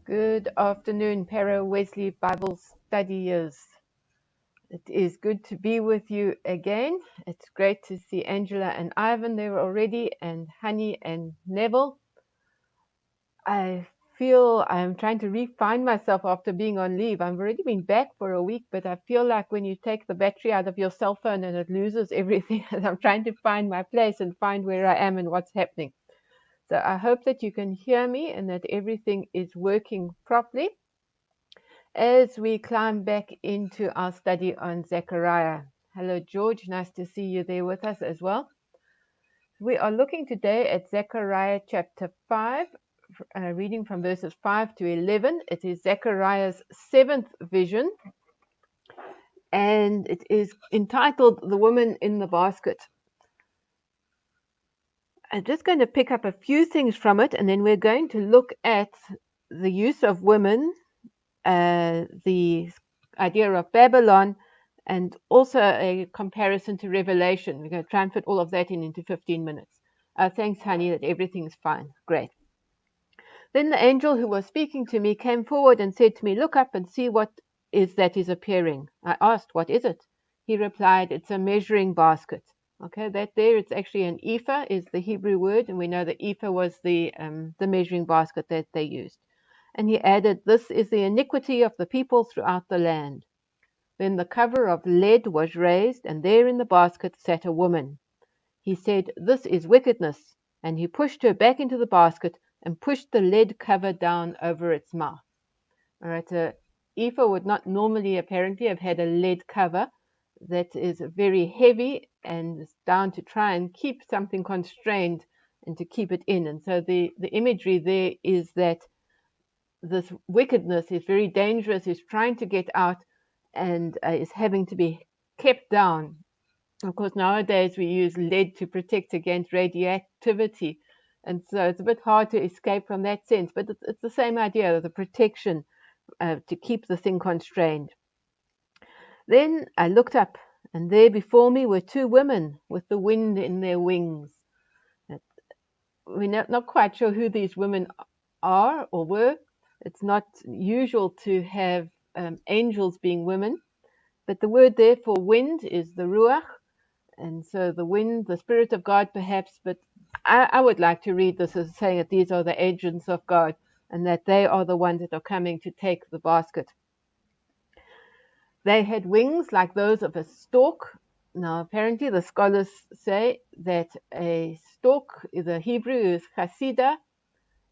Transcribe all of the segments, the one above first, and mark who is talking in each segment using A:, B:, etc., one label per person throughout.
A: Good afternoon, Para Wesley Bible Studiers. It is good to be with you again. It's great to see Angela and Ivan there already, and Honey and Neville. I feel I'm trying to refine myself after being on leave. I've already been back for a week, but I feel like when you take the battery out of your cell phone and it loses everything, and I'm trying to find my place and find where I am and what's happening. So I hope that you can hear me and that everything is working properly as we climb back into our study on Zechariah. Hello, George. Nice to see you there with us as well. We are looking today at Zechariah chapter 5, reading from verses 5 to 11. It is Zechariah's seventh vision, and it is entitled The Woman in the Basket. I'm just going to pick up a few things from it, and then we're going to look at the use of women, the idea of Babylon, and also a comparison to Revelation. We're going to try and fit all of that into 15 minutes. Thanks, honey, that everything's fine. Great. Then the angel who was speaking to me came forward and said to me, "Look up and see what is that is appearing." I asked, "What is it?" He replied, "It's a measuring basket." Okay, that there, it's actually an ephah is the Hebrew word, and we know that ephah was the measuring basket that they used. And he added, "This is the iniquity of the people throughout the land." Then the cover of lead was raised, and there in the basket sat a woman. He said, "This is wickedness." And he pushed her back into the basket and pushed the lead cover down over its mouth. All right, ephah would not normally apparently have had a lead cover that is very heavy and is down to try and keep something constrained and to keep it in. And so the imagery there is that this wickedness is very dangerous, is trying to get out, and is having to be kept down. Of course, nowadays we use lead to protect against radioactivity, and so it's a bit hard to escape from that sense, but it's the same idea, the protection to keep the thing constrained. Then I looked up, and there before me were two women with the wind in their wings. We're not quite sure who these women are or were. It's not usual to have angels being women, but the word there for wind is the ruach, and so the wind, the Spirit of God perhaps, but I would like to read this as saying that these are the agents of God and that they are the ones that are coming to take the basket. They had wings like those of a stork. Now, apparently, the scholars say that a stork, the Hebrew is chasida,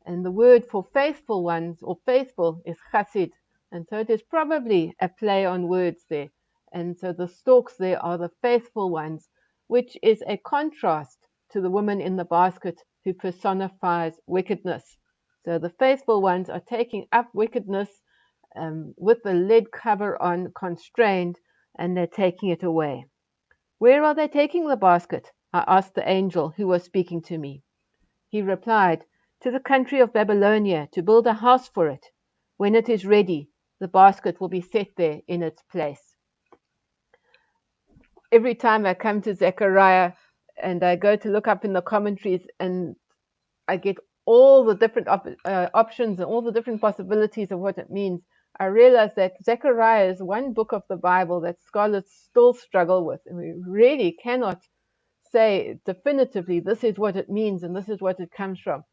A: and the word for faithful ones or faithful is chasid. And so it is probably a play on words there. And so the storks there are the faithful ones, which is a contrast to the woman in the basket who personifies wickedness. So the faithful ones are taking up wickedness with the lead cover on, constrained, and they're taking it away. "Where are they taking the basket?" I asked the angel who was speaking to me. He replied, "To the country of Babylonia, to build a house for it. When it is ready, the basket will be set there in its place." Every time I come to Zechariah and I go to look up in the commentaries, and I get all the different options and all the different possibilities of what it means, I realize that Zechariah is one book of the Bible that scholars still struggle with, and we really cannot say definitively this is what it means and this is what it comes from.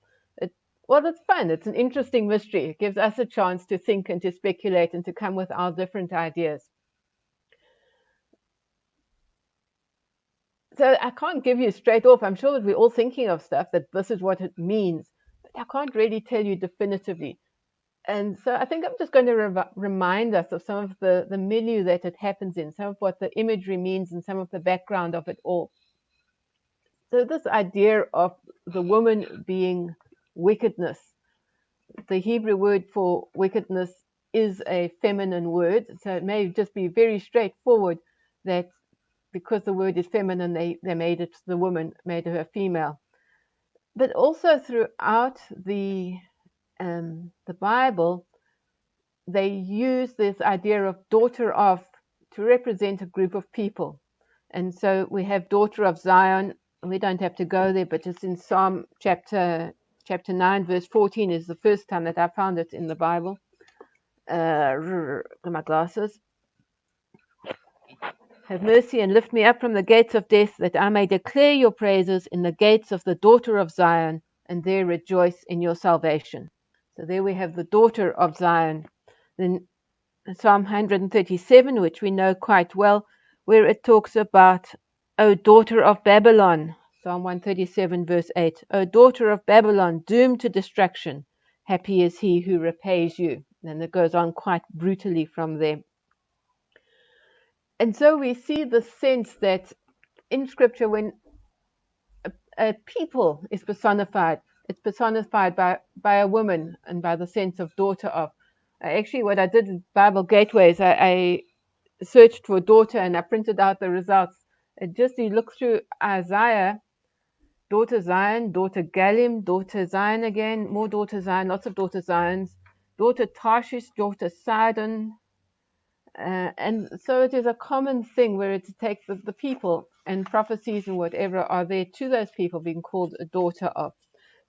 A: Well, it's fun. It's an interesting mystery. It gives us a chance to think and to speculate and to come with our different ideas. So I can't give you straight off. I'm sure that we're all thinking of stuff that this is what it means, but I can't really tell you definitively. And so I think I'm just going to remind us of some of the milieu that it happens in, some of what the imagery means and some of the background of it all. So this idea of the woman being wickedness, the Hebrew word for wickedness is a feminine word, so it may just be very straightforward that because the word is feminine, they made it the woman, made her female. But also throughout the Bible, they use this idea of daughter of to represent a group of people. And so we have daughter of Zion. We don't have to go there, but it's in Psalm chapter chapter 9, verse 14 is the first time that I found it in the Bible. My glasses. Have mercy and lift me up from the gates of death, that I may declare your praises in the gates of the daughter of Zion, and there rejoice in your salvation. So there we have the daughter of Zion. Then Psalm 137, which we know quite well, where it talks about, O daughter of Babylon, Psalm 137, verse 8, O daughter of Babylon, doomed to destruction, happy is he who repays you. And it goes on quite brutally from there. And so we see the sense that in Scripture, when a people is personified, it's personified by a woman and by the sense of daughter of. Actually, what I did in Bible Gateways, I searched for daughter and I printed out the results. And just you look through Isaiah, daughter Zion, daughter Galim, daughter Zion again, more daughter Zion, lots of daughter Zions, daughter Tarshish, daughter Sidon. And so it is a common thing where it takes the people and prophecies and whatever are there to those people being called a daughter of.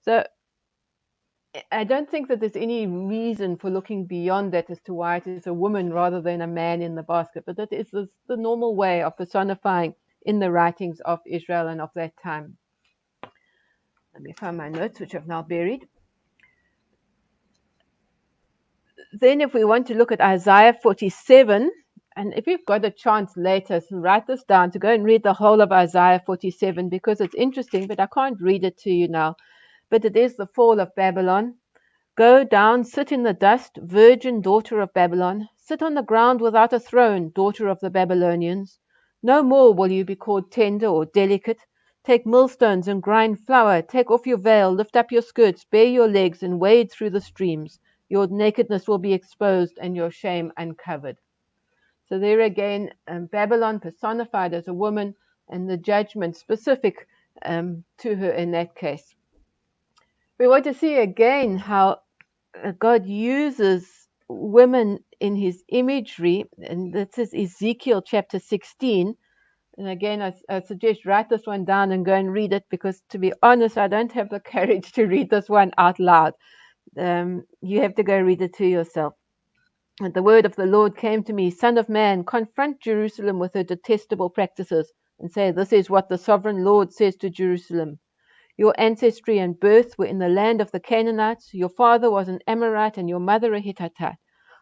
A: So I don't think that there's any reason for looking beyond that as to why it is a woman rather than a man in the basket, but that is the normal way of personifying in the writings of Israel and of that time. Let me find my notes, which I've now buried. Then if we want to look at Isaiah 47, and if you've got a chance later, so write this down to go and read the whole of Isaiah 47 because it's interesting, but I can't read it to you now. But it is the fall of Babylon. Go down, sit in the dust, virgin daughter of Babylon. Sit on the ground without a throne, daughter of the Babylonians. No more will you be called tender or delicate. Take millstones and grind flour. Take off your veil, lift up your skirts, bare your legs, and wade through the streams. Your nakedness will be exposed and your shame uncovered. So there again, Babylon personified as a woman and the judgment specific to her in that case. We want to see again how God uses women in his imagery, and this is Ezekiel chapter 16. And again, I suggest write this one down and go and read it because, to be honest, I don't have the courage to read this one out loud. You have to go read it to yourself. And the word of the Lord came to me, Son of man, confront Jerusalem with her detestable practices and say, this is what the sovereign Lord says to Jerusalem. Your ancestry and birth were in the land of the Canaanites. Your father was an Amorite and your mother a Hittite.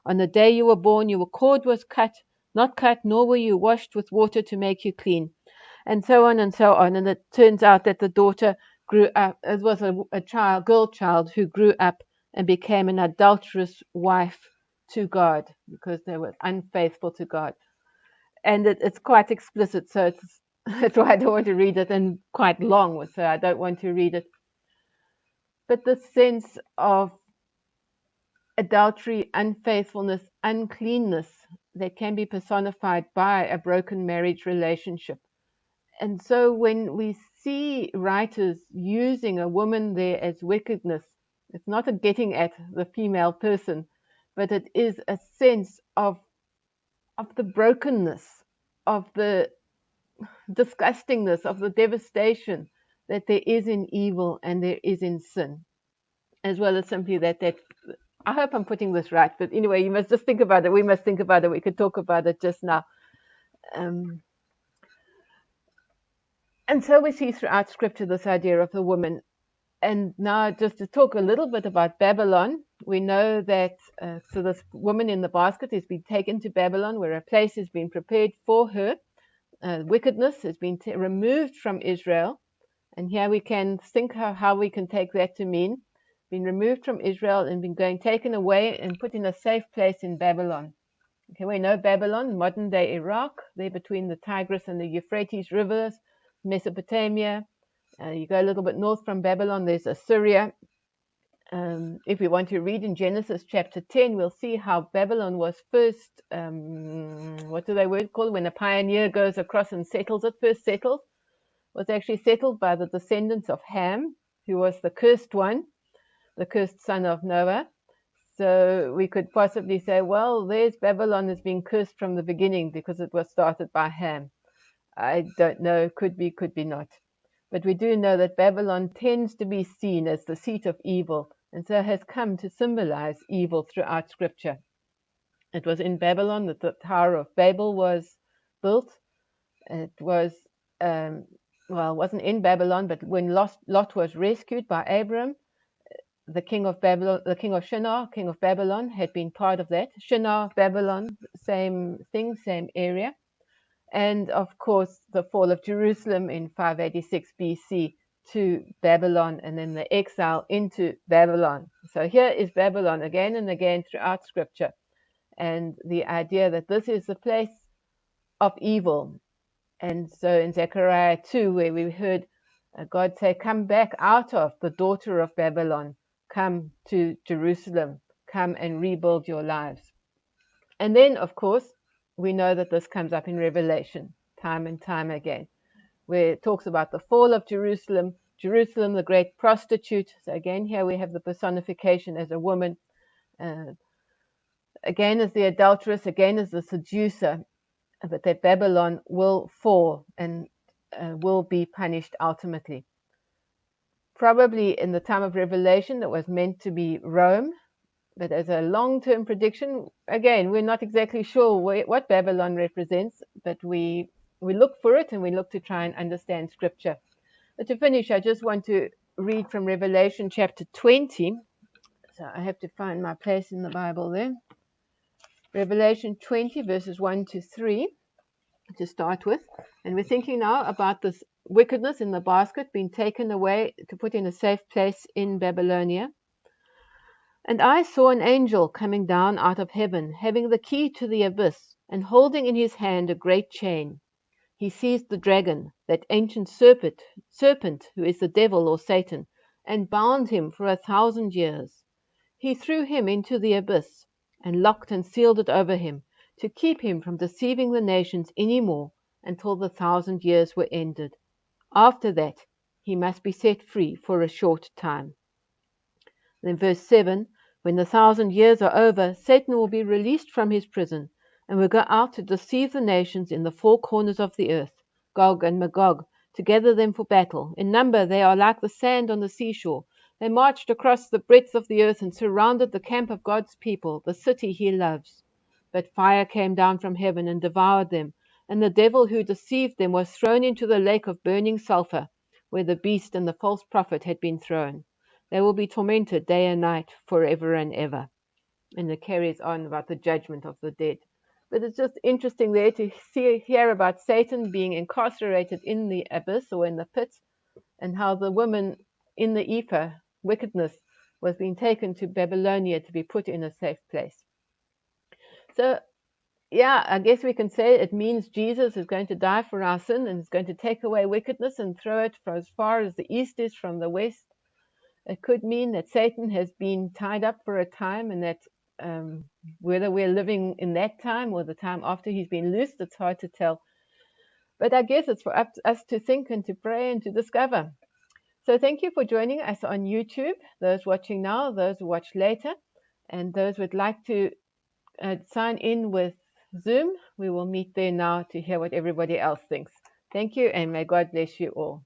A: On the day you were born, your cord was not cut, nor were you washed with water to make you clean. And so on and so on. And it turns out that the daughter grew up, it was a girl child who grew up and became an adulterous wife to God because they were unfaithful to God. And it's quite explicit, so that's why I don't want to read it, and quite long, so I don't want to read it. But the sense of adultery, unfaithfulness, uncleanness that can be personified by a broken marriage relationship. And so when we see writers using a woman there as wickedness, it's not a getting at the female person, but it is a sense of the brokenness, of the disgustingness, of the devastation that there is in evil and there is in sin, as well as simply that I hope I'm putting this right, but anyway, you must just think about it. We must think about it. We could talk about it just now. And so we see throughout Scripture this idea of the woman. And now just to talk a little bit about Babylon, we know that so this woman in the basket has been taken to Babylon, where a place has been prepared for her. Wickedness has been removed from Israel. And here we can think how we can take that to mean been removed from Israel and been taken away and put in a safe place in Babylon. Okay, we know Babylon, modern day Iraq, there between the Tigris and the Euphrates rivers, Mesopotamia. You go a little bit north from Babylon, there's Assyria. If we want to read in Genesis chapter 10, we'll see how Babylon was first, what do they call it? When a pioneer goes across and settles it, first settled, was actually settled by the descendants of Ham, who was the cursed one, the cursed son of Noah. So we could possibly say, well, there's Babylon has been cursed from the beginning because it was started by Ham. I don't know, could be not. But we do know that Babylon tends to be seen as the seat of evil, and so has come to symbolize evil throughout Scripture. It was in Babylon that the Tower of Babel was built. It was, it wasn't in Babylon, but when Lot was rescued by Abram, the king of Babylon, the king of Shinar, king of Babylon, had been part of that. Shinar, Babylon, same thing, same area. And of course, the fall of Jerusalem in 586 BC to Babylon, and then the exile into Babylon. So here is Babylon again and again throughout Scripture. And the idea that this is the place of evil. And so in Zechariah 2, where we heard God say, come back out of the daughter of Babylon, come to Jerusalem, come and rebuild your lives. And then, of course, we know that this comes up in Revelation time and time again, where it talks about the fall of Jerusalem, Jerusalem, the great prostitute. So again, here we have the personification as a woman, again as the adulteress, again as the seducer, but that Babylon will fall and will be punished ultimately. Probably in the time of Revelation, that was meant to be Rome, but as a long-term prediction, again, we're not exactly sure what Babylon represents, but we look for it and we look to try and understand Scripture. But to finish, I just want to read from Revelation chapter 20. So I have to find my place in the Bible there. Revelation 20, verses 1 to 3, to start with. And we're thinking now about this wickedness in the basket being taken away to put in a safe place in Babylonia. And I saw an angel coming down out of heaven, having the key to the abyss, and holding in his hand a great chain. He seized the dragon, that ancient serpent who is the devil or Satan, and bound him for 1,000 years. He threw him into the abyss, and locked and sealed it over him, to keep him from deceiving the nations any more until the 1,000 years were ended. After that, he must be set free for a short time. Then verse 7, when the 1,000 years are over, Satan will be released from his prison and will go out to deceive the nations in the four corners of the earth, Gog and Magog, to gather them for battle. In number they are like the sand on the seashore. They marched across the breadth of the earth and surrounded the camp of God's people, the city he loves. But fire came down from heaven and devoured them, and the devil who deceived them was thrown into the lake of burning sulfur, where the beast and the false prophet had been thrown. They will be tormented day and night forever and ever. And it carries on about the judgment of the dead. But it's just interesting there to hear about Satan being incarcerated in the abyss or in the pit, and how the woman in the ephah, wickedness, was being taken to Babylonia to be put in a safe place. So, yeah, I guess we can say it means Jesus is going to die for our sin and is going to take away wickedness and throw it for as far as the east is from the west. It could mean that Satan has been tied up for a time, and that whether we're living in that time or the time after he's been loosed, it's hard to tell. But I guess it's for us to think and to pray and to discover. So thank you for joining us on YouTube, those watching now, those who watch later, and those who would like to sign in with Zoom. We will meet there now to hear what everybody else thinks. Thank you, and may God bless you all.